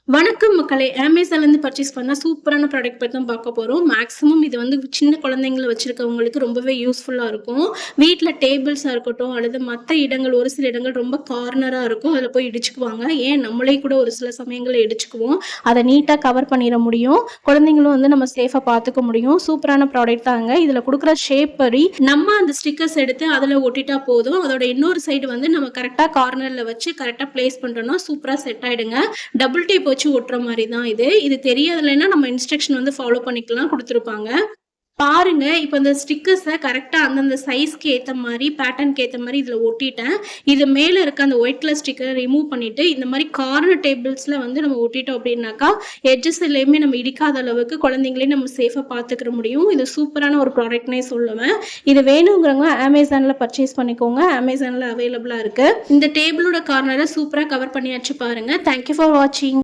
வணக்கம் மக்களே! Amazonலேருந்து பர்ச்சேஸ் பண்ண சூப்பரான ப்ராடக்ட் பத்தி தான் பார்க்க போறோம். மேக்ஸிமம் இது வந்து சின்ன குழந்தைங்கள வச்சிருக்கவங்களுக்கு ரொம்பவே யூஸ்ஃபுல்லா இருக்கும். வீட்ல டேபிள்ஸா இருக்கட்டும், அல்லது மத்த இடங்கள் ஒரு சில இடங்கள் ரொம்ப கார்னரா இருக்கும். அதில போய் இடிச்சுக்குவாங்க. ஏன் நம்மளே கூட ஒரு சில சமயங்கள்ல இடிச்சுக்குவோம். அத நீட்டா கவர் பண்ணிற முடியும். குழந்தைங்களும் வந்து நம்ம சேஃபா பார்த்துக்க முடியும். சூப்பரான ப்ராடக்ட் தாங்க. இதில குடுக்குற ஷேப் படி நம்ம அந்த ஸ்டிக்கர்ஸ் எடுத்து அதில ஒட்டிட்டா போதும். அதோட இன்னொரு சைடு வந்து நம்ம கரெக்ட்டா கார்னர்ல வச்சு கரெக்ட்டா பிளேஸ் பண்றோம்னா சூப்பரா செட் ஆயிடுங்க. டபுள் டேப் வச்சு ஒட்டுற மாதிரி தான் இது. இது தெரியலன்னா நம்ம இன்ஸ்ட்ரக்ஷன் வந்து ஃபாலோ பண்ணிக்கலாம் குடுத்துருப்பாங்க. பாருங்க, இப்ப இந்த ஸ்டிக்கர்ஸ கரெக்ட்டா அந்தந்த சைஸ்க்கு ஏத்த மாரி, பேட்டர்ன்க்கு ஏத்த மாரி இதுல ஒட்டிட்டேன். இது மேல இருக்க அந்த ஒயிட் கலர் ஸ்டிக்கர ரிமூவ் பண்ணிட்டு, இந்த மாரி கார்னர் டேபிள்ஸ்ல வந்து நம்ம ஒட்டிட்டோம் அப்டின்னாக்கா, எட்ஜஸ் எல்லாமே நம்ம இடிக்காத அளவுக்கு குழந்தைங்களையும் நம்ம சேஃபா பார்த்துக்கிற முடியும். இது சூப்பரான ஒரு ப்ராடக்ட்னே சொல்லுவேன். இது வேணுங்கிறவங்க Amazonல பர்ச்சேஸ் பண்ணிக்கோங்க. Amazonல அவைலபிளா இருக்கு. இந்த டேபிளோட கார்னர சூப்பரா கவர் பண்ணியாச்சு பாருங்க. தேங்க் யூ ஃபார் வாட்சிங்.